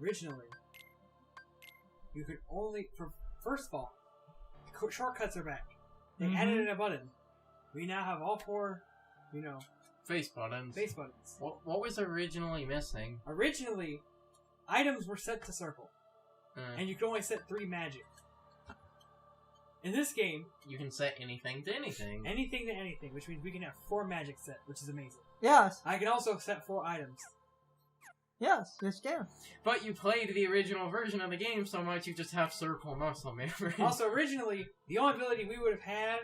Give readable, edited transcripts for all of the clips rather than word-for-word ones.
originally, you could only... First of all, shortcuts are back. They added in a button. We now have all 4, face buttons. Face buttons. What was originally missing? Originally, items were set to circle. And you could only set 3 magic. In this game... You can set anything to anything. Anything to anything, which means we can have 4 magic set, which is amazing. Yes. I can also set 4 items. Yes, you can. But you played the original version of the game so much, you just have circle muscle memory. Also, originally, the only ability we would have had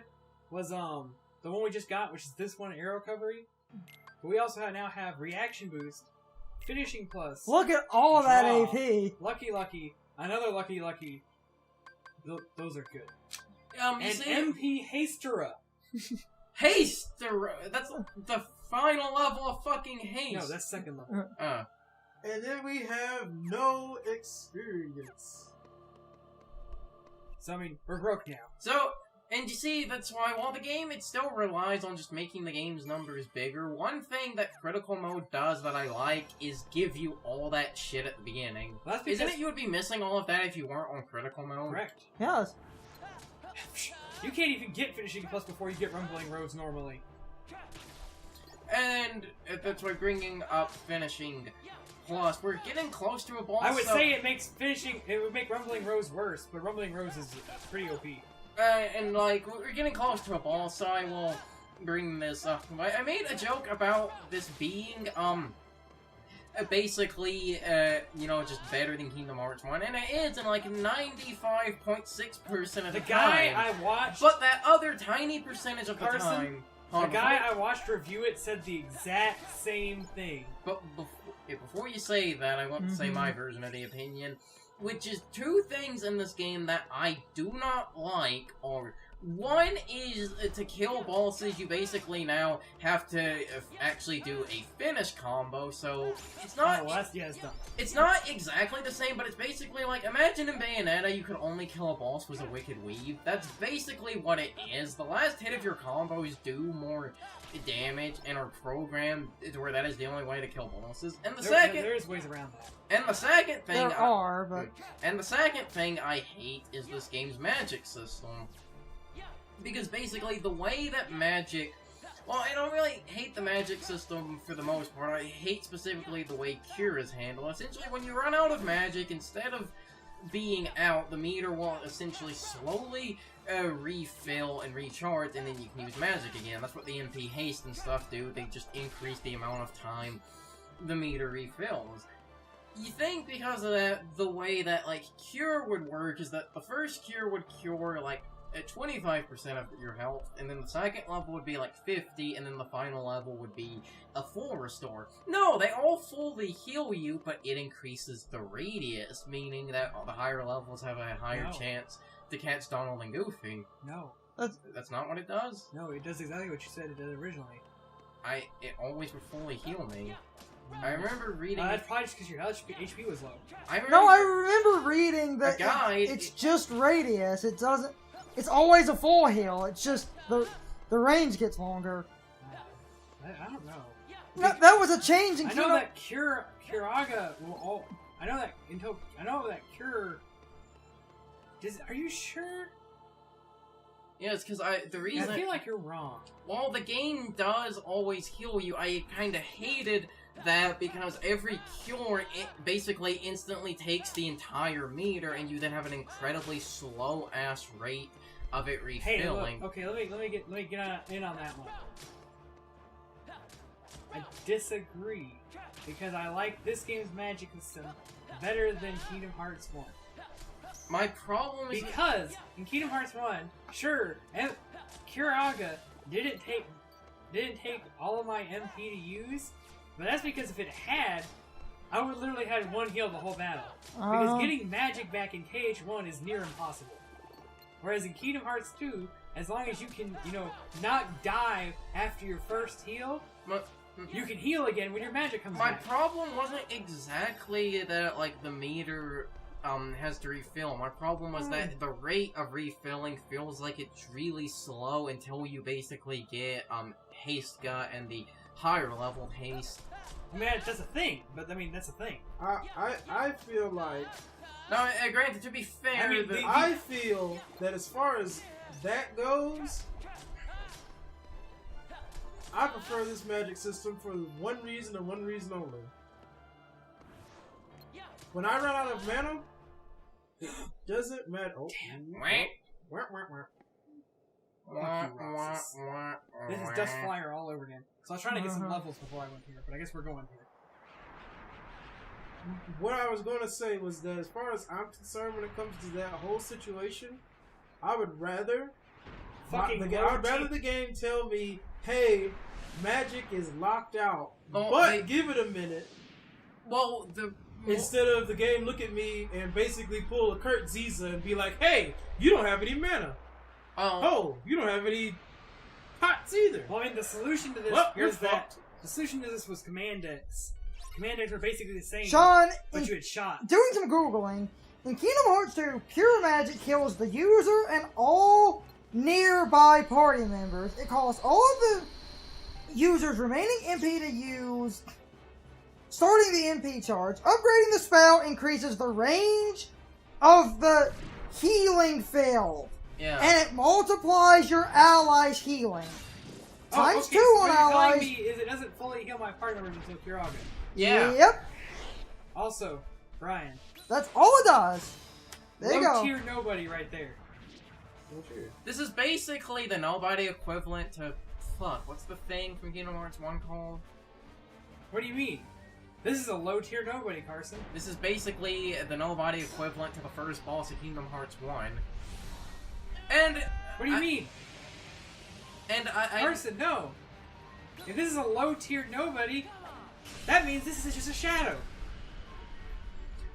was the one we just got, which is this one, Arrow Recovery. But we also now have Reaction Boost, Finishing Plus. Look at all of that Draw, AP. Lucky, another Lucky. Those are good. You and see, MP Hastera. Hastera! That's the final level of fucking haste. No, that's second level. And then we have no experience. So, I mean, we're broke now. So, and you see, that's why while the game, it still relies on just making the game's numbers bigger, one thing that Critical Mode does that I like is give you all that shit at the beginning. Well, that's because... Isn't it you would be missing all of that if you weren't on Critical Mode? Correct. Yes. You can't even get Finishing Plus before you get Rumbling Roads normally. And that's why bringing up Finishing Plus, we're getting close to a boss. I would say it would make Rumbling Roads worse, but Rumbling Roads is pretty OP. And like, we're getting close to a boss, so I will bring this up. I made a joke about this being, basically, just better than Kingdom Hearts 1, and it is in like 95.6% of the guy time. I watched... But that other tiny percentage of the time... The guy I watched review it said the exact same thing. But before you say that, I want to say my version of the opinion, which is 2 things in this game that I do not like are... One is to kill bosses, you basically now have to actually do a finish combo, so it's not... it's done. It's not exactly the same, but it's basically like, imagine in Bayonetta you could only kill a boss with a Wicked Weave. That's basically what it is. The last hit of your combos do more damage and are programmed to where that is the only way to kill bosses. And there's ways around that. And the second thing... And the second thing I hate is this game's magic system. Because basically, the way that magic... Well, I don't really hate the magic system for the most part. I hate specifically the way Cure is handled. Essentially, when you run out of magic, instead of being out, the meter will essentially slowly refill and recharge, and then you can use magic again. That's what the MP Haste and stuff do. They just increase the amount of time the meter refills. You think because of that, the way that, like, Cure would work is that the first Cure would cure, like, at 25% of your health, and then the second level would be like 50, and then the final level would be a full restore. No, they all fully heal you, but it increases the radius, meaning that the higher levels have a higher chance to catch Donald and Goofy. No. That's not what it does? No, it does exactly what you said it did originally. It always would fully heal me. I remember reading... that's probably just because your HP was low. I remember reading that it's just radius, it doesn't... It's always a full heal. It's just the range gets longer. I don't know. That was a change in I know that Curaga will all... I know that Cure... Are you sure? Yeah, it's because the reason... I feel like you're wrong. While the game does always heal you, I kind of hated that because every cure basically instantly takes the entire meter, and you then have an incredibly slow-ass rate of it refilling. Hey, look, okay, let me get in on that one. I disagree, because I like this game's magic system better than Kingdom Hearts 1. My problem is because in Kingdom Hearts 1, sure, Curaga didn't take all of my MP to use, but that's because if it had, I would literally had one heal the whole battle. Because getting magic back in KH1 is near impossible. Whereas in Kingdom Hearts 2, as long as you can, not die after your first heal, you can heal again when your magic comes back. My problem wasn't exactly that, like, the meter has to refill. My problem was that the rate of refilling feels like it's really slow until you basically get Haste Gut and the higher level Haste. I mean, that's a thing, but I mean, that's a thing. I feel like... No, granted, to be fair, I mean, I feel that as far as that goes, I prefer this magic system for one reason and one reason only. When I run out of mana, it doesn't matter. Oh, This is Dust Flyer all over again. So I was trying to get some levels before I went here, but I guess we're going here. What I was going to say was that as far as I'm concerned when it comes to that whole situation, I would rather the game tell me, hey, Magic is locked out, but give it a minute. Well, instead of the game look at me and basically pull a Kurt Ziza and be like, hey, you don't have any mana. Oh, you don't have any pots either. Well, I mean, the solution to this the solution to this was Command Decks. Command Decks are basically the same, Sean, but you had shot. Doing some Googling, in Kingdom Hearts 2, Pure Magic kills the user and all nearby party members. It costs all of the user's remaining MP to use, starting the MP charge. Upgrading the spell increases the range of the healing field. Yeah. And it multiplies your allies' healing. Times 2 on allies. allies. What you're telling me is it doesn't fully heal my party members until Kiraga. Yeah. Yep. Also, Brian. That's all it does. There you go. Low tier nobody right there. This is basically the nobody equivalent to... Fuck, what's the thing from Kingdom Hearts 1 called? What do you mean? This is a low tier nobody, Carson. This is basically the nobody equivalent to the first boss of Kingdom Hearts 1. And... What do you mean? And Carson, no. If this is a low tier nobody, that means this is just a shadow.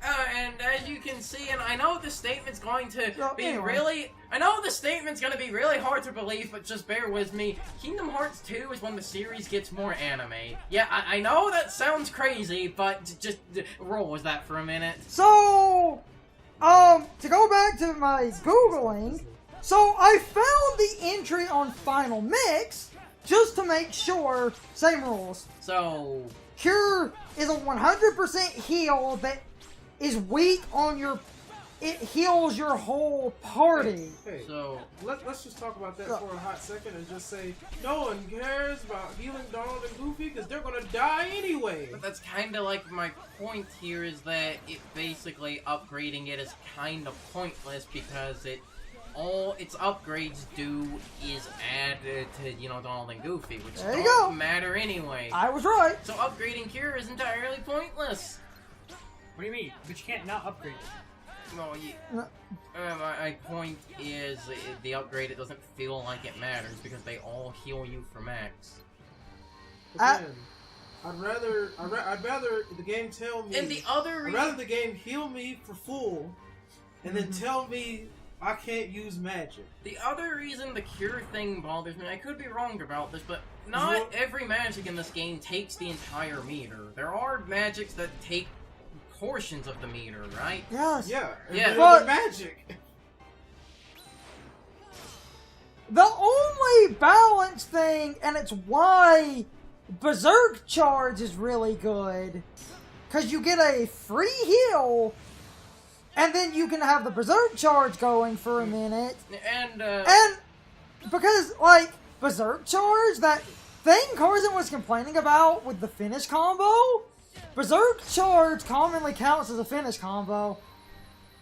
And as you can see, and I know the statement's going to anyway. I know the statement's going to be really hard to believe, but just bear with me. Kingdom Hearts 2 is when the series gets more anime. Yeah, I know that sounds crazy, but just roll with that for a minute. So, to go back to my Googling, so I found the entry on Final Mix just to make sure, same rules. So, Cure is a 100% heal that is weak on your... It heals your whole party. Hey, so let's just talk about that for a hot second and just say no one cares about healing Donald and Goofy because they're gonna die anyway. But that's kind of like my point here is that it basically upgrading it is kind of pointless because all its upgrades do is add to, you know, Donald and Goofy, which don't matter anyway. I was right. So upgrading Cure is entirely pointless. What do you mean? But you can't not upgrade it. Well, my point is the upgrade, it doesn't feel like it matters because they all heal you for max. Again, I'd rather the game tell me. And the other reason, I'd rather the game heal me for full, and then tell me I can't use magic. The other reason the Cure thing bothers me, I could be wrong about this, but not every magic in this game takes the entire meter. There are magics that take portions of the meter, right? Yes. Yeah. But magic. The only balance thing, and it's why Berserk Charge is really good, because you get a free heal, and then you can have the Berserk Charge going for a minute, and because, like, Berserk Charge, that thing Carson was complaining about with the finish combo, Berserk Charge commonly counts as a finish combo.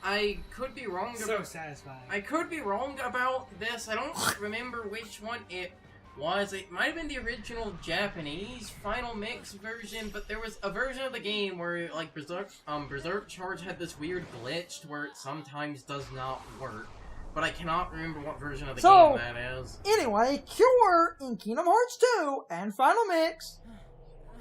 I could be wrong. So satisfying. I could be wrong about this. I don't remember which one it was. It might have been the original Japanese Final Mix version, but there was a version of the game where, like, Berserk Charge had this weird glitch to where it sometimes does not work. But I cannot remember what version of the game that is. Anyway, Cure in Kingdom Hearts 2 and Final Mix,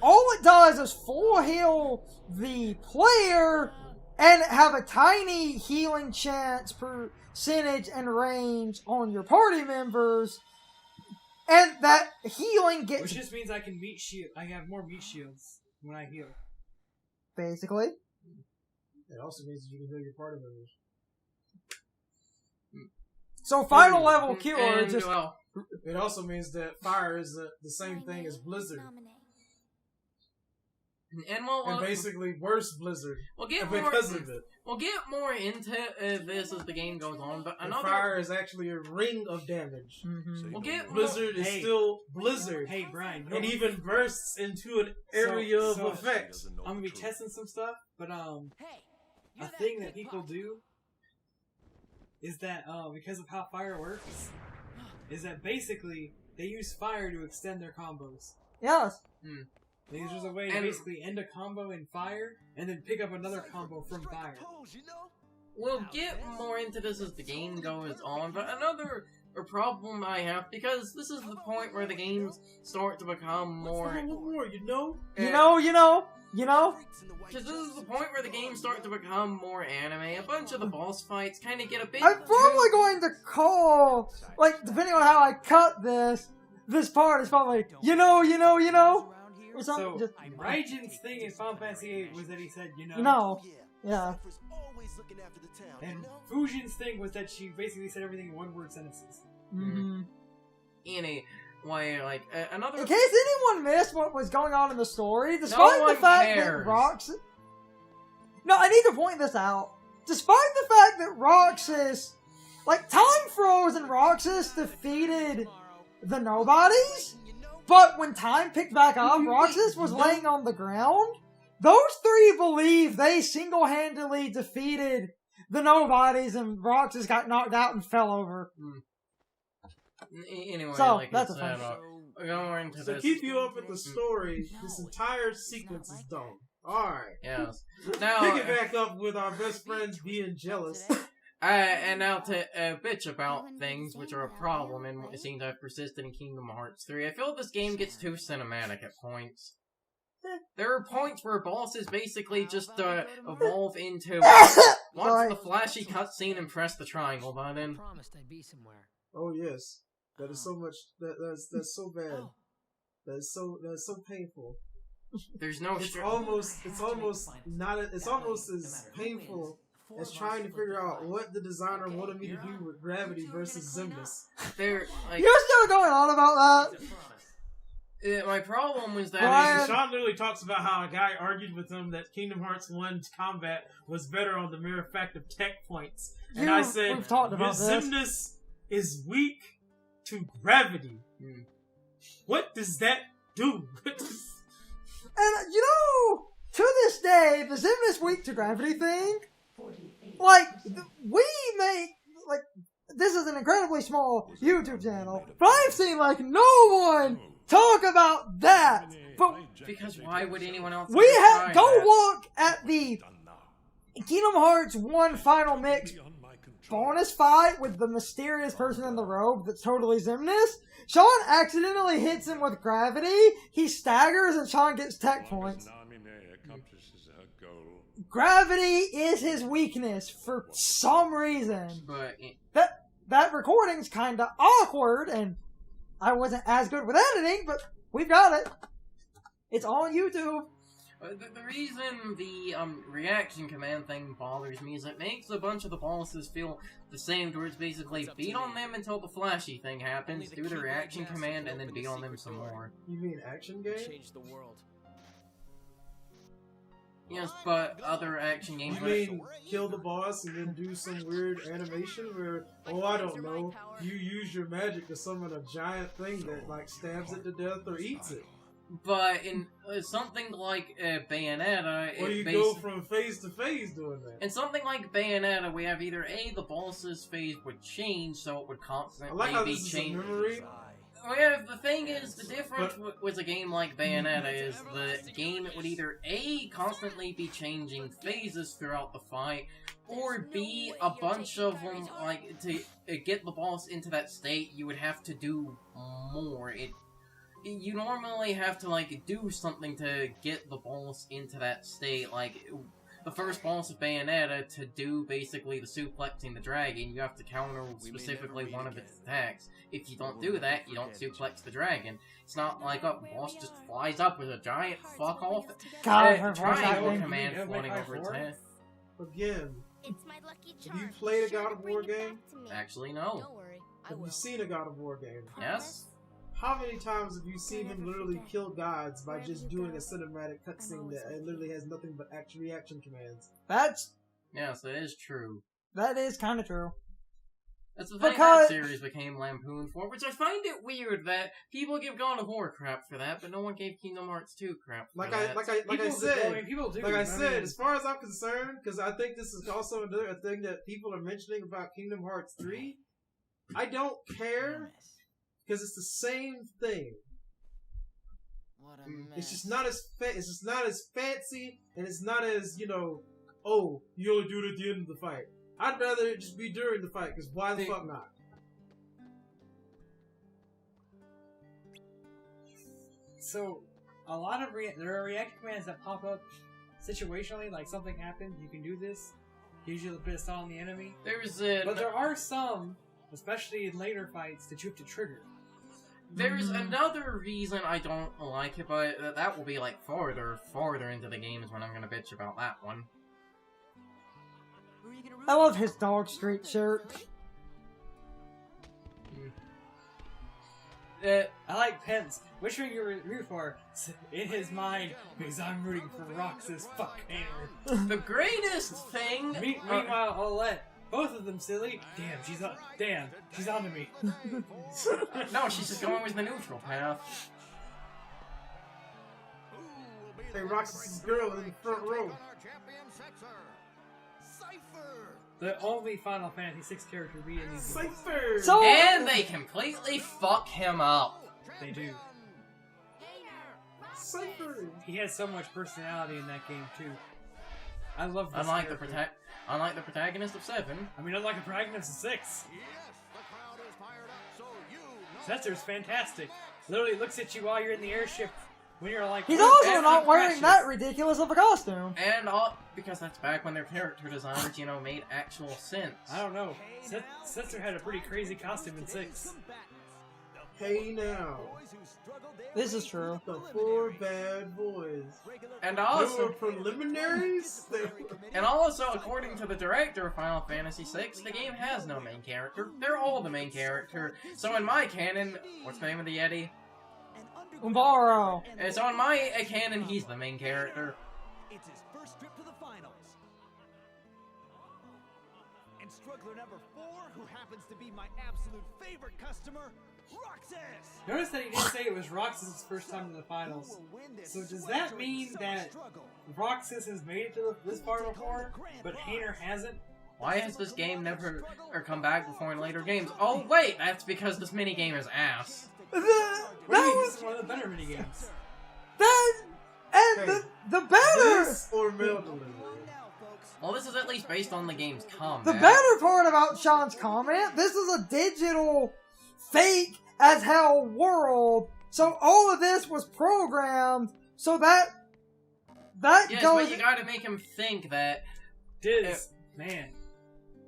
all it does is full heal the player and have a tiny healing chance percentage and range on your party members. And that healing gets... Which just means I can meet shield. I have more meat shields when I heal. Basically. It also means you can heal your party members. So final level Cure and, just... well, it also means that fire is the same thing as Blizzard. And and basically worse Blizzard we'll get because of it. We'll get more into this as the game goes on, but And fire is actually a ring of damage. We'll get Blizzard is still Blizzard. Hey, Brian. It even bursts into an area of effect. I'm gonna be testing some stuff, but a thing that people do is that because of how fire works, is that basically they use fire to extend their combos. Yes. There's a way to basically end a combo in fire and then pick up another combo from fire. We'll get more into this as the game goes on, but another problem I have, because this is the point where the games start to become more... You know? Because this is the point where the games start to become more anime. A bunch of the boss fights kind of get a bit... I'm probably going to call, like, depending on how I cut this part is probably, you know? Or something. So, Raijin's thing in Final Fantasy VIII was that he said, No. Yeah. And Fujin's thing was that she basically said everything in one-word sentences. Anyway, like, another... In case anyone missed what was going on in the story, despite the fact that Roxas... No, I need to point this out. Despite the fact that Roxas... Like, time froze and Roxas defeated the Nobodies, but when time picked back up, Roxas was laying on the ground. Those three believe they single-handedly defeated the Nobodies, and Roxas got knocked out and fell over. Anyway, so, like that's I said, going into to this. keep you up with the story, this entire sequence is dumb. Alright. Yes. Now, pick it back up with our best friends being jealous. And now to bitch about things which are a problem and what seem to have persisted in Kingdom Hearts 3. I feel this game gets too cinematic at points. There are points where bosses basically just evolve into watch the flashy cutscene and press the triangle button. Oh yes, that is so much. That's so bad. That's so painful. There's no. It's almost as painful as trying to figure out what the designer wanted me to do with Gravity versus Xemnas. They're like, you're still going on about that. My problem was that Sean literally talks about how a guy argued with him that Kingdom Hearts 1's combat was better on the mere fact of tech points, and I said Xemnas is weak to gravity. What does that do? And to this day, the Xemnas weak to gravity thing, like, we make, like, this is an incredibly small YouTube channel, but I've seen, like, no one talk about that. But because why would anyone else? Go look at the Kingdom Hearts 1 Final Mix bonus fight with the mysterious person in the robe that's totally Xemnas. Sean accidentally hits him with gravity, he staggers, and Sean gets tech points. Gravity is his weakness for some reason. But that recording's kinda awkward, and I wasn't as good with editing, but we've got it. It's on YouTube. The reason the reaction command thing bothers me is it makes a bunch of the bosses feel the same, towards basically beat on them until the flashy thing happens, do the reaction command, and then beat on them some more. You mean action game? Yes, but other action games... You mean kill the boss and then do some weird animation where, I don't know, you use your magic to summon a giant thing that, like, stabs it to death or eats it. But in something like Bayonetta... Or you go from phase to phase doing that. In something like Bayonetta, we have either A, the boss's phase would change, so it would constantly be changing. Well, the thing is, the difference with a game like Bayonetta is the game it would either A, constantly be changing phases throughout the fight, or B, a bunch of them, like, to get the boss into that state, you would have to do more. You normally have to, like, do something to get the boss into that state, like... The first boss of Bayonetta, to do basically the suplexing the dragon, you have to counter specifically one of its attacks. If you don't do that, you don't suplex the dragon. It's not like a boss just flies up with a giant fuck off triangle command floating over its head. Again, have you played a God of War game? Actually, no. Have you seen a God of War game? Yes. how many times have you seen him literally kill gods by just doing a cinematic cutscene that literally has nothing but reaction commands? Yes, that is true. That is kind of true. That's the thing that series became lampooned for, which I find it weird that people give God of War crap for that, but no one gave Kingdom Hearts 2 crap for that. Like I said, as far as I'm concerned, because I think this is also another thing that people are mentioning about Kingdom Hearts 3, I don't care, because it's the same thing. It's just not as fancy, and it's not as, oh, you only do it at the end of the fight. I'd rather it just be during the fight, because why the fuck not? So, a lot of there are reaction commands that pop up situationally, like something happens, you can do this, gives you a bit of stun on the enemy. But there are some, especially in later fights, that you have to trigger. There's another reason I don't like it, but that will be like farther into the game is when I'm gonna bitch about that one. I love his Dog Street shirt. I like Pence. Which one you root for? In his mind, because I'm rooting for Roxas. Fuck Hainer. The greatest thing. Meanwhile, Olette. Both of them silly. Damn, she's onto me. No, she's just going with the neutral path. Hey, Roxas' girl in the front row. The only Final Fantasy VI character we in these Cypher! And they completely fuck him up. They do. Cypher! He has so much personality in that game too. I love this Unlike character. the protagonist of 7. I mean, unlike the protagonist of 6. Setser's fantastic. Literally looks at you while you're in the airship when you're like... He's also not wearing that ridiculous of a costume. And because that's back when their character designers, made actual sense. I don't know. Setzer had a pretty crazy costume in 6. Hey now. This is true. The 4 bad boys. And There also... were preliminaries? And also, according to the director of Final Fantasy VI, the game has no main character. They're all the main character. So in my canon, what's the name of the Yeti? Umbaro. And so in my canon, he's the main character. It's his first trip to the finals. And struggler number 4, who happens to be my absolute favorite customer, Roxas! Notice that he didn't say it was Roxas' first time to the finals. So does that mean that Roxas has made it to this far before, but Hainer hasn't? Why has this game never come back before in later games? Oh wait, that's because this minigame is ass. This is one of the better minigames. The better! This or mail delivery? Well, this is at least based on the game's combat. The better part about Sean's comment, this is a digital, fake as hell world, so all of this was programmed so that yes, goes... but you gotta make him think that... Man,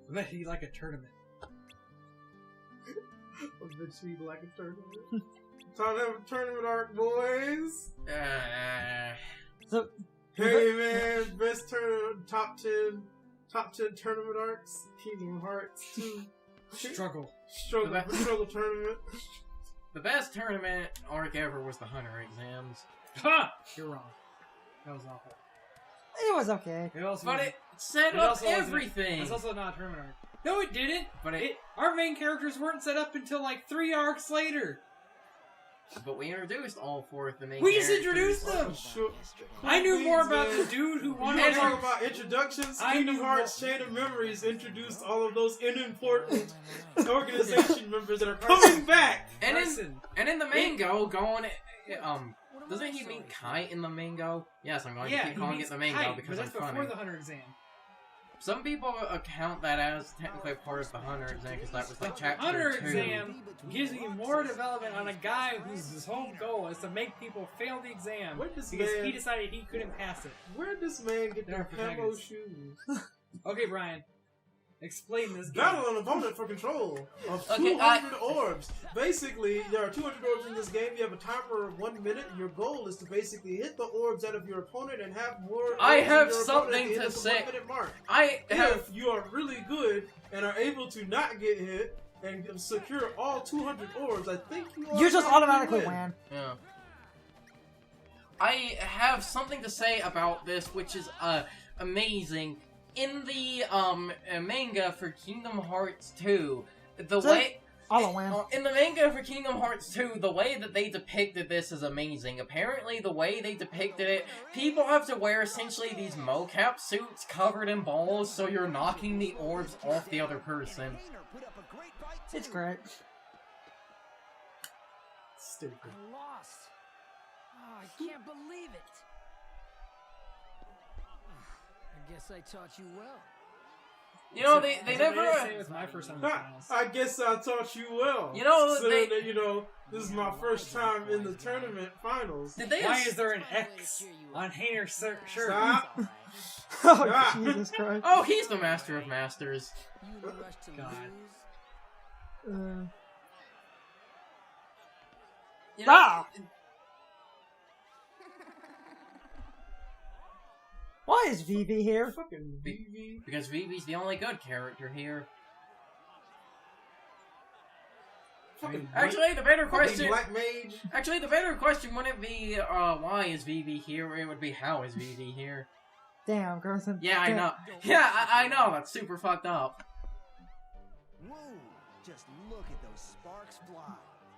I bet he like a tournament. I bet you like a tournament. Time to have a tournament arc, boys. So, Hey man, best top 10 tournament arcs. Kingdom Hearts 2. Struggle tournament. The best tournament arc ever was the Hunter exams. Ha! You're wrong. That was awful. it was okay. But it set up everything. It's also not a tournament arc. No, it didn't. But our main characters weren't set up until like 3 arcs later. But we introduced all 4 of the main We characters. just introduced them. Sure. I knew more about man. the dude who wanted You to talk about introductions. I Kingdom knew Hearts Chain of Memories introduced all of those unimportant organization members that are coming back. And Listen. in the mango, doesn't he meet Kai in the mango? Yes, I'm going to keep calling it the mango because I'm but that's funny. before the Hunter exam. Some people account that as technically part of the Hunter exam because that was like chapter Hunter 2. exam gives you more development on a guy whose whole goal is to make people fail the exam because he decided he couldn't pass it. Where did this man get They're their camo protagonists. shoes? Okay, Brian. Explain this game. Battle an opponent for control of 200 orbs. Basically, there are 200 orbs in this game. You have a timer of 1 minute. Your goal is to basically hit the orbs out of your opponent and have more. I orbs have than your something opponent at the end to of the say. 1 minute mark. If you are really good and are able to not get hit and secure all 200 orbs, I think You just automatically win. Yeah. I have something to say about this, which is amazing. In the manga for Kingdom Hearts 2, the way I'll win. in the manga for Kingdom Hearts 2, the way that they depicted this is amazing. Apparently, the way they depicted it, people have to wear essentially these mocap suits covered in balls, so you're knocking the orbs off the other person. It's great. Stupid. I lost. Oh, I can't believe it. I guess I taught you well. You know, they That's what never... didn't say it was my first time in the finals. I guess I taught you well. You know, Considering that, you know, this is my first time in the tournament finals. Did they... Why is there an X on Hayner's shirt? Stop. Oh, Jesus Christ. Oh, he's the master of masters. You in a rush to God. lose? You know, Ah! Why is Vivi here? Fucking Vivi. because Vivi's the only good character here. Fucking Actually, the better question... Black Mage. Actually, the better question wouldn't be, why is Vivi here? It would be, how is Vivi here? Damn, Carson. Yeah, I Damn. know. Yeah, I know. That's super fucked up. Whoa! Just look at those sparks fly.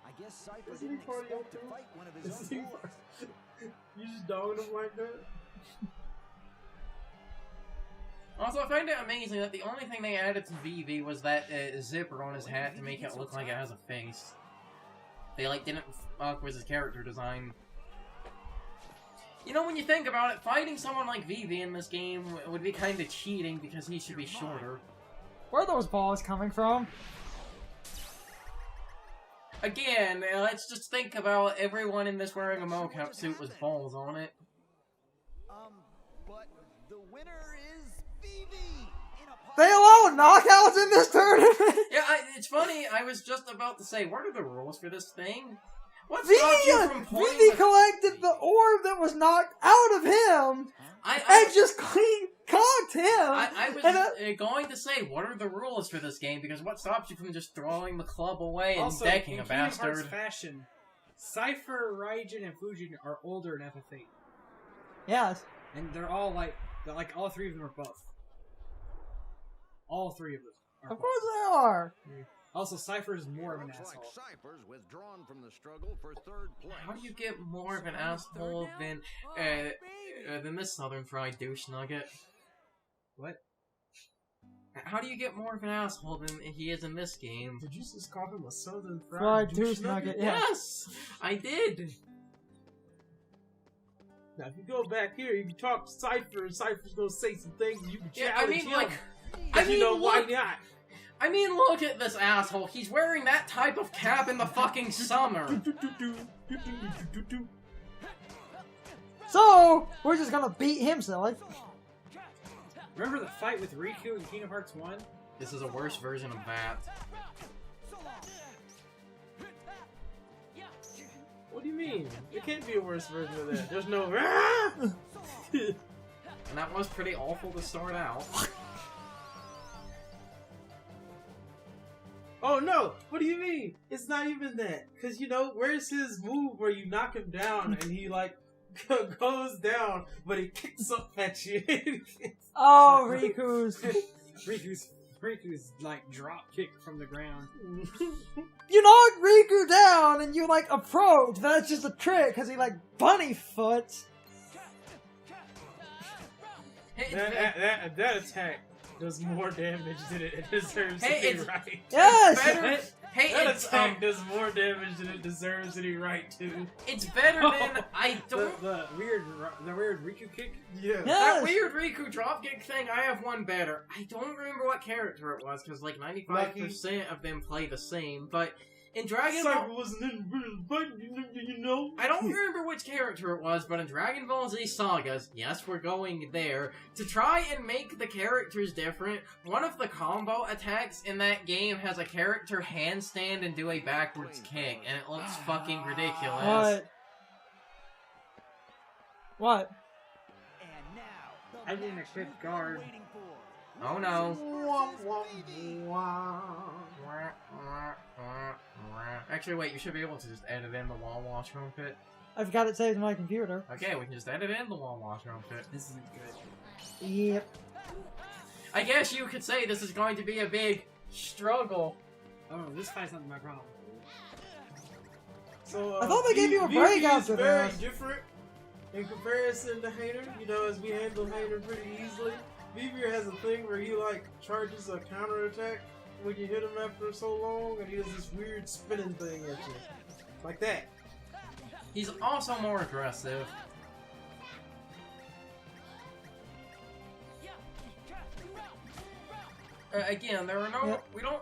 I guess Cypher Is he didn't part of your expect to team? fight one of his Is own he boys. part- You just dogging him like that? Also, I find it amazing that the only thing they added to Vivi was that zipper on his hat to make it look like it has a face. They, like, didn't fuck with his character design. You know, when you think about it, fighting someone like Vivi in this game would be kind of cheating because he should be shorter. Where are those balls coming from? Again, let's just think about everyone in this wearing a mocap suit with balls on it. But the winner is Vivi. They allow knockouts in this tournament? Yeah, it's funny, I was just about to say, what are the rules for this thing? What Vivi, stopped you from pointing Vivi the- collected the orb that was knocked out of him and just clean cocked him. I was And, going to say, what are the rules for this game? Because what stops you from just throwing the club away and Also, decking in a Kingdom Hearts bastard? fashion, Cypher, Raijin, and Fujin are older than FF8. yes. And they're all like all three of them are buff. All three of them are Of buff. course they are. Also, Cypher is more of an asshole. Cypher's withdrawn from the struggle for third place. How do you get more of an asshole than this Southern Fried douche nugget? What? How do you get more of an asshole than he is in this game? Did you just call him a Southern Fried Fried douche nugget, yeah. Yes, I did. Now, if you go back here, you can talk to Cypher, and Cypher's gonna say some things, and you can Yeah, challenge I mean, him. like, And you know, why not? I mean, look at this asshole. He's wearing that type of cap in the fucking summer. So, we're just gonna beat him, silly. Remember the fight with Riku in Kingdom Hearts 1? This is a worse version of that. What do you mean? It can't be a worse version of that. There's no. And that was pretty awful to start out. Oh no! What do you mean? It's not even that. Cause you know, where's his move where you knock him down and he like goes down, but he kicks up at you? Oh, Riku's. Riku's like drop kick from the ground. You knock Riku down and you like approach. That's just a trick because he like bunny foots. that attack does more damage than it deserves Hey, to be it's- right. Yes! Better, hey, That it's attack does more damage than it deserves to be right to. it's better than I don't. The weird Riku kick. Yeah. Yes! That weird Riku dropkick thing, I have one better. I don't remember what character it was, because like 95% of them play the same, but in Dragon Cypher Ball... wasn't in real fight, you know? I don't remember which character it was, but in Dragon Ball Z Sagas, yes, we're going there, to try and make the characters different, one of the combo attacks in that game has a character handstand and do a backwards kick, and it looks fucking ridiculous. What? What? And now, I the didn't match expect you've been guard. waiting for. Oh no. Actually, wait, you should be able to just edit in the wall wash trumpet. I've got it saved in my computer. Okay, we can just edit in the wall wash trumpet. This isn't good. Yep. I guess you could say this is going to be a big struggle. Oh, this fight's not my problem. So, I thought they gave you a break after is very this. different in comparison to Hayner. You know, as we handle Hayner pretty easily. Vivir has a thing where he like charges a counterattack when you hit him after so long, and he does this weird spinning thing at you, like that. He's also more aggressive. Again, there are no. Yep. We don't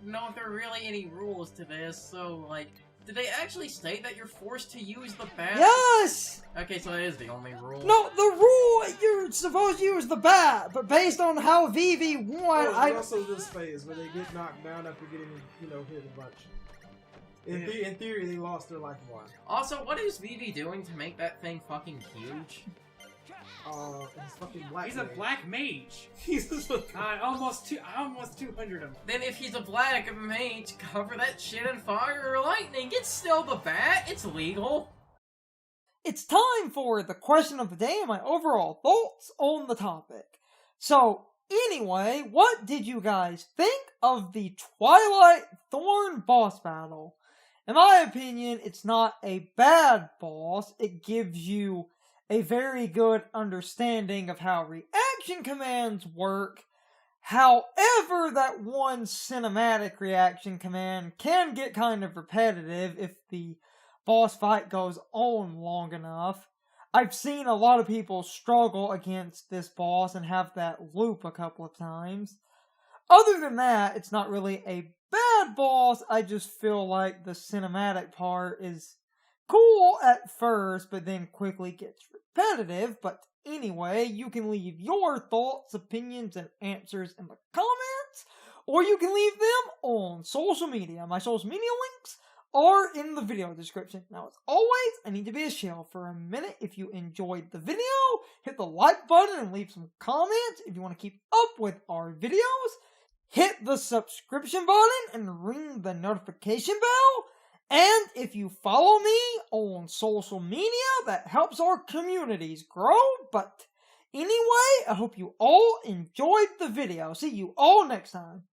know if there are really any rules to this. So, like, did they actually state that you're forced to use the bat? Yes! Okay, so that is the only rule. No, the rule, you're supposed to use the bat, but based on how Vivi won, Oh, and also this phase where they get knocked down after getting, you know, hit a bunch. In theory, they lost their life one. Also, what is Vivi doing to make that thing fucking huge? He's fucking black. He's a black mage. He's just I almost 200 him. Then if he's a black mage, cover that shit in fire or lightning. It's still the bat. It's legal. it's time for the question of the day and my overall thoughts on the topic. So, anyway, what did you guys think of the Twilight Thorn boss battle? In my opinion, it's not a bad boss. It gives you a very good understanding of how reaction commands work. However, that one cinematic reaction command can get kind of repetitive if the boss fight goes on long enough. I've seen a lot of people struggle against this boss and have that loop a couple of times. Other than that, it's not really a bad boss. I just feel like the cinematic part is cool at first, but then quickly gets repetitive. But anyway, you can leave your thoughts, opinions, and answers in the comments, or you can leave them on social media. My social media links are in the video description. Now, as always, I need to be a shill for a minute. If you enjoyed the video, hit the like button and leave some comments. If you want to keep up with our videos, hit the subscription button and ring the notification bell. And if you follow me on social media, that helps our communities grow. But anyway, I hope you all enjoyed the video. See you all next time.